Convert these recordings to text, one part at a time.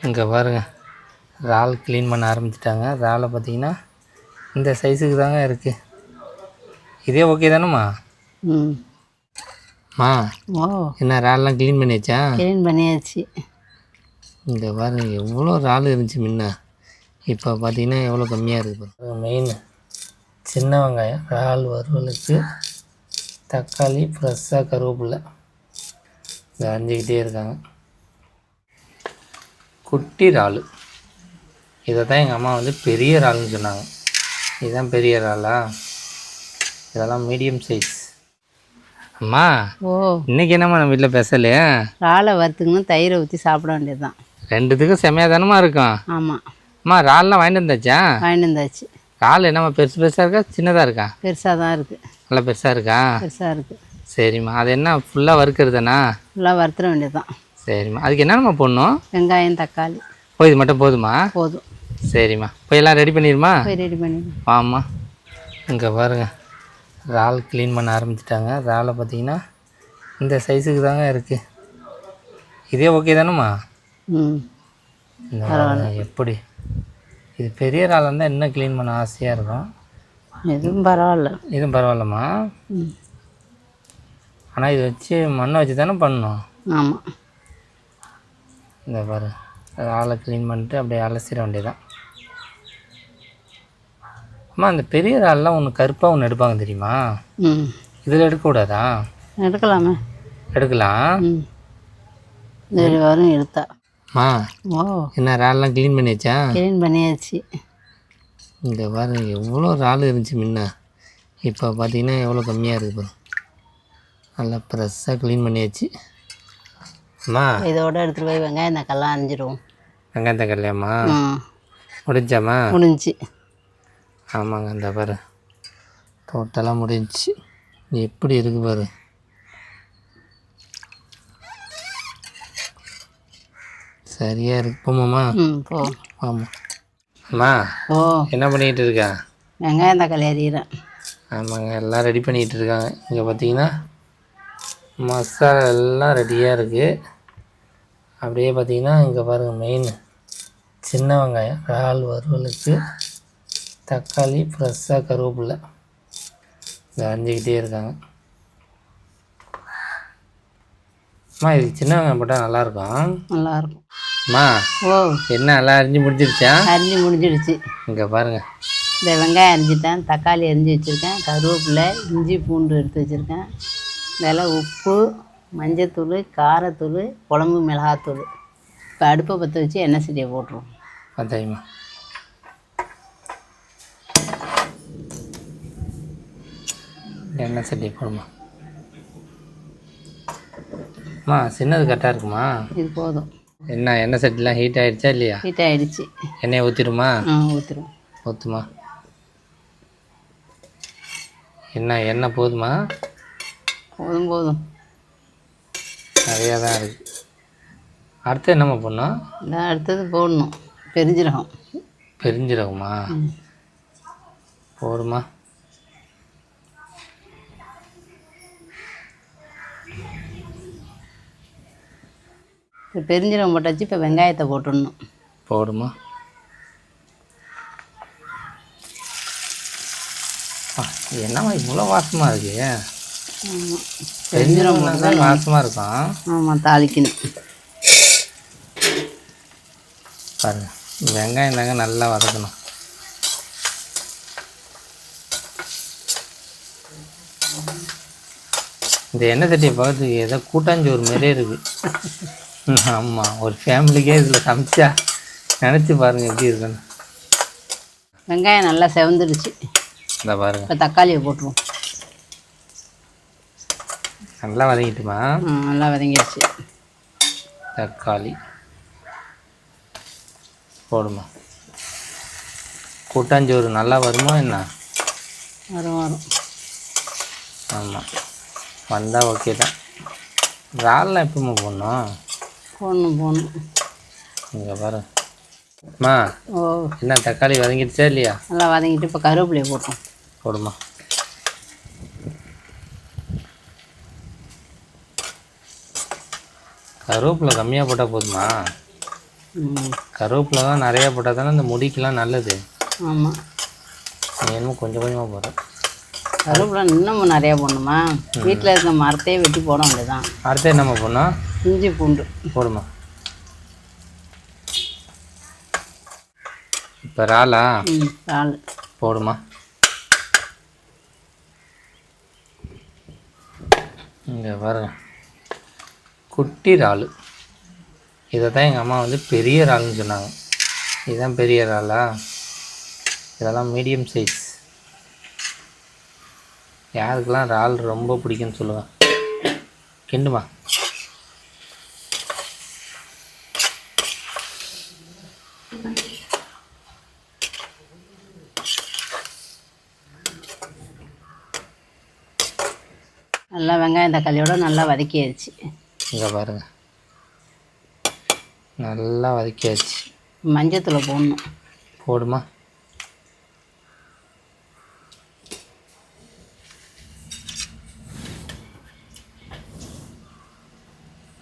இங்கே பாருங்கள், இறால் க்ளீன் பண்ண ஆரம்பிச்சிட்டாங்க. இறாலை பார்த்தீங்கன்னா இந்த சைஸுக்கு தாங்க இருக்குது. இதே ஓகே தானேம்மா? மா ஓ, என்ன இறால்லாம் க்ளீன் பண்ணியாச்சா? க்ளீன் பண்ணியாச்சு. இங்கே பாருங்கள், எவ்வளோ இறால் இருந்துச்சு முன்ன, இப்போ பார்த்தீங்கன்னா எவ்வளோ கம்மியாக இருக்குது. மெயின் சின்ன வெங்காயம், இறால் வறுவலுக்கு தக்காளி, ஃப்ரெஷ்ஷாக கருவேப்பில்லை இதை அரைஞ்சிக்கிட்டே இருக்காங்க. குட்டி இறால், இதை தான் எங்கள் அம்மா வந்து பெரிய இறால்னு சொன்னாங்க. இதுதான் பெரிய இறாலா? இதெல்லாம் மீடியம் சைஸ். அம்மா, ஓ, இன்றைக்கி என்னம்மா நம்ம வீட்டில் பேசலையே? இறாலை வறுத்துக்கணும், தயிரை ஊற்றி சாப்பிட வேண்டியது தான். ரெண்டுத்துக்கும் செம்மையாக தானம்மா இருக்கும். ஆமாம், அம்மா இறால்லாம் வாங்கிட்டு வந்தாச்சா? வாங்கிட்டு வந்தாச்சு. இறால் என்னம்மா பெருசு பெருசாக இருக்கா சின்னதாக இருக்கா? பெருசாக தான் இருக்குது. நல்லா பெருசாக இருக்கா? பெருசாக இருக்குது. சரிம்மா, அது என்ன ஃபுல்லாக வறுக்கிறதுனா? ஃபுல்லாக வறுத்துட வேண்டியது தான். சரிம்மா, அதுக்கு என்னம்மா போடணும்? வெங்காயம், தக்காளி. இது மட்டும் போதுமா? போதும். சரிம்மா, போய் எல்லாம் ரெடி பண்ணிடுமா? போய் ரெடி பண்ணிடுவோம். ஆமா, இங்கே பாருங்கள், இறால் க்ளீன் பண்ண ஆரம்பிச்சிட்டாங்க. இறாலை பார்த்தீங்கன்னா இந்த சைஸுக்கு தாங்க இருக்குது. இதே ஓகே தானேம்மா? எப்படி இது பெரிய இறால் இருந்தால் இன்னும் க்ளீன் பண்ண ஆசையாக இருக்கும். எதுவும் பரவாயில்ல. இதுவும் பரவாயில்லம்மா. ஆனால் இது வச்சு மண்ணை வச்சு தானே பண்ணணும். ஆமாம். இந்த பாரு, இறாலை க்ளீன் பண்ணிட்டு அப்படியே அலசிட வேண்டியதான். அம்மா, அந்த பெரிய இறால்லாம் ஒன்று கருப்பாக ஒன்று எடுப்பாங்க தெரியுமா? இதில் எடுக்கக்கூடாதா? எடுக்கலாமே. எடுக்கலாம். வரும் எடுத்தா. மா, ஓ, என்ன இறால்லாம் க்ளீன் பண்ணியாச்சா? க்ளீன் பண்ணியாச்சு. இங்கே பாரு, எவ்வளோ இறால் இருந்துச்சு முன்ன, இப்போ பார்த்தீங்கன்னா எவ்வளோ கம்மியாக இருக்குது பாரு. நல்லா ஃப்ரெஷ்ஷாக க்ளீன் பண்ணியாச்சு. அம்மா, இதோட எடுத்துகிட்டு போய் வெங்காயம் தக்காளிலாம் அரைஞ்சிடுவோம். வெங்காயம் தக்காளியாம்மா? முடிஞ்சாம்மா? முடிஞ்சு. ஆமாங்க, இந்த பாரு டோட்டலாக முடிஞ்சிச்சு. எப்படி இருக்கு பாரு. சரியாக இருக்கு. போமாம்மா? போ. ஆமாம். அம்மா, ஓ, என்ன பண்ணிக்கிட்டு இருக்கா? வெங்காயம் தக்காளி அறிகிறேன். ஆமாங்க, எல்லாம் ரெடி பண்ணிகிட்டு இருக்காங்க. இங்கே பார்த்தீங்கன்னா மசாலா எல்லாம் ரெடியாக இருக்குது. அப்படியே பார்த்தீங்கன்னா இங்கே பாருங்கள், மெயின் சின்ன வெங்காயம், இறால் வறுவலுக்கு தக்காளி, ஃப்ரெஷ்ஷாக கருவேப்பில்லை இதை அரைஞ்சிக்கிட்டே இருக்காங்க. அம்மா, இதுக்கு சின்ன வெங்காயம் போட்டால் நல்லாயிருக்கும். நல்லாயிருக்கும். அம்மா, ஓ, என்ன எல்லாம் அரிஞ்சு முடிஞ்சிருச்சா? அரிஞ்சு முடிஞ்சிடுச்சு. இங்கே பாருங்கள், இந்த வெங்காயம் அரிஞ்சிட்டேன், தக்காளி அரிஞ்சு வச்சுருக்கேன், கருவேப்பிலை, இஞ்சி பூண்டு எடுத்து வச்சுருக்கேன். இதெல்லாம் உப்பு, மஞ்சத்தூள், காரத்தூள், குழம்பு மிளகாத்தூள். இப்போ அடுப்பை பற்ற வச்சு எண்ணெய் சட்டியை போட்டுருவோம். பார்த்தாயிம்மா. எண்ணெய் சட்டியை போடுமா? அம்மா, சின்னது கரெக்டாக இருக்குமா? இது போதும். என்ன எண்ணெய் சட்டிலாம் ஹீட் ஆகிடுச்சா இல்லையா? ஹீட் ஆகிடுச்சு. எண்ணெயை ஊற்றிடுமா? ஊற்றிடும். ஊற்றுமா? என்ன எண்ணெய் போதுமா? போதும் போதும். நிறையா தான் இருக்குது. அடுத்து என்னம்மா பண்ணோம்? இதான் அடுத்தது போடணும், பெருஞ்சீரகம். பெருஞ்சீரகமா? போடுமா? இப்போ பெருஞ்சீரகம் போட்டாச்சு. இப்போ வெங்காயத்தை போட்டுடணும். போடுமா? என்னம்மா இவ்வளோ வாசமாக இருக்கு? பெருஞ்சீரகம் தான் வாசமாக இருக்கும். ஆமாம், தாளிக்கணும். பாருங்க, வெங்காயம் தாங்க நல்லா வதக்கணும். இந்த எண்ணெய் சட்டியை பார்க்கறதுக்கு ஏதோ கூட்டாஞ்சோறு மாதிரியே இருக்குது. ஆமாம், ஒரு ஃபேமிலிக்கே இதில் சமைச்சா நினச்சி பாருங்கள் எப்படி இருக்குன்னு. வெங்காயம் நல்லா செவந்துடுச்சு. இந்த பாருங்கள், இப்போ தக்காளியை போட்டுருவோம். நல்லா வதங்கிட்டுமா? நல்லா வதங்கிடுச்சு. தக்காளி போடுமா? கூட்டாஞ்சோறு நல்லா வருமா என்ன? வரும் வரும். ஆமாம், வந்தால் ஓகே தான். இறால்லாம் எப்போம்மா போடணும்? போடணும். இங்கே பாரு. அம்மா, ஓ, என்ன தக்காளி வதங்கிடுச்சா இல்லையா? நல்லா வதங்கிட்டு இப்போ கருவேப்பிலையை போட்டோம். போடுமா? கருவேப்பிலை கம்மியாக போட்டால் போதுமா? கருவேப்பிலை தான் நிறையா போட்டால் தானே இந்த முடிக்கெலாம் நல்லது. ஆமாம், என்னமோ கொஞ்சம் கொஞ்சமாக போடுறேன். கருவேப்பிலை இன்னமும் நிறையா போடணுமா? வீட்டில் இருக்க மரத்தையே வெட்டி போட வேண்டியதான். அடுத்து என்னம்மா போடணும்? இஞ்சி பூண்டு போடுமா. இப்போ இறாலா? இறால் போடுமா. இங்கே பாருங்க, குட்டி இறால். இதை தான் எங்கள் அம்மா வந்து பெரிய இறால்னு சொன்னாங்க. இதுதான் பெரிய இறாலா? இதெல்லாம் மீடியம் சைஸ். யாருக்கெல்லாம் இறால் ரொம்ப பிடிக்குன்னு சொல்லுவேன். கிண்டுமா. நல்லா வெங்காயம் தக்காளியோட நல்லா வதக்கியாச்சு. இங்கே பாருங்கள், நல்லா வதக்கியாச்சு. மஞ்சத்தூளை போடணும். போடுமா.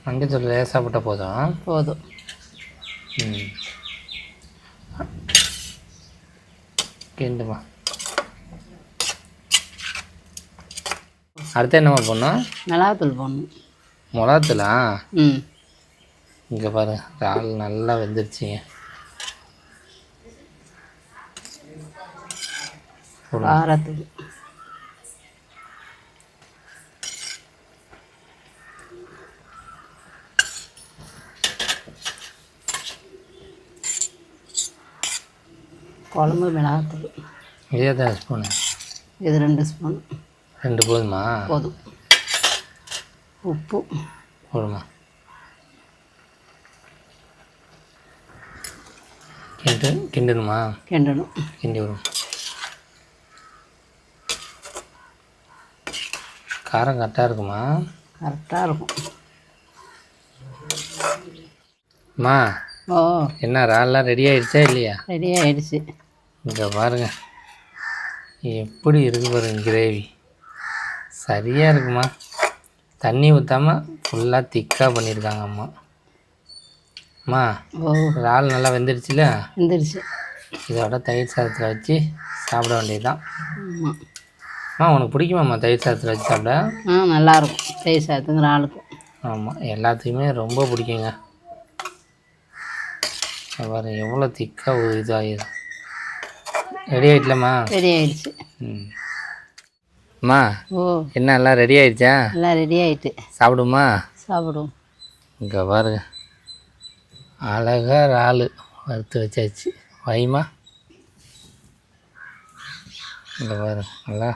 மஞ்சத்தூள் லேசாக போட்டால் போதும். போதும். கிண்டுமா. அடுத்து என்னம்மா போடணும்? மிளகாத்தூள் போடணும். மிளகாத்தூளா? ம். இங்கே பாருங்க, இறால் நல்லா வெந்துருச்சுங்க. காரத்தூள். குழம்பு மிளகாத்தூள். இதே தான் ஸ்பூனு. இது 2 ஸ்பூன். 2 போதுமா? போதும். உப்பு போடுமா. கிண்டணுமா? கிண்டணும். கிண்டி விடும். காரம் கரெக்டாக இருக்குமா? கரெக்டாக இருக்கும். அம்மா, ஓ, என்ன இறால்லாம் ரெடி ஆகிடுச்சா இல்லையா? ரெடி ஆகிடுச்சு. இங்கே பாருங்க, எப்படி இருக்கு பாருங்க கிரேவி. சரியாக இருக்குமா. தண்ணி ஊற்றாமல் ஃபுல்லாக திக்காக பண்ணியிருக்காங்க அம்மா. அம்மா, ஓ, இறால் நல்லா வெந்துடுச்சுல? வெந்துடுச்சு. இதோட தயிர் சாதத்தில் வச்சு சாப்பிட வேண்டியது தான். ஆமாம். அம்மா, உனக்கு பிடிக்குமாம்மா தயிர் சாதத்தில் வச்சு சாப்பிட? நல்லாயிருக்கும். தயிர் சாதத்துக்கு இறாலுக்கும். ஆமாம், எல்லாத்துக்குமே ரொம்ப பிடிக்குங்க. பாருங்க எவ்வளோ திக்காக ஒரு இதாகிடும். ரெடி ஆகிடலாமா? ரெடி ஆகிடுச்சு. அம்மா, ஓ, என்ன எல்லாம் ரெடி ஆகிடுச்சா? எல்லாம் ரெடி ஆகிட்டு. சாப்பிடுமா? சாப்பிடுவோம். இங்கே பாருங்க, அழகாக இறால் வறுத்து வச்சாச்சு. வைமா. இங்கே பாருங்க, நல்லா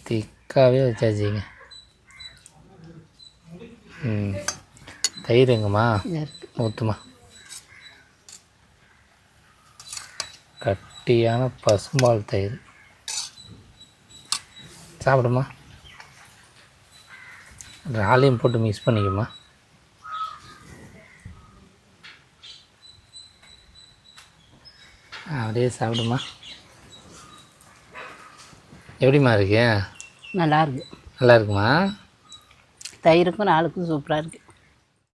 திக்காகவே வச்சாச்சுங்க. தயிர் எங்கம்மா? ஊற்றுமா. கட்டியான பசும்பால் தயிர். சாப்பிடுமா. இறாலையும் போட்டு மிக்ஸ் பண்ணிக்குமா. அப்படியே சாப்பிடுமா. எப்படிம்மா இருக்கு? நல்லா இருக்கு. நல்லா இருக்குமா? தயிருக்கும் இறாலுக்கும் சூப்பராக இருக்குது.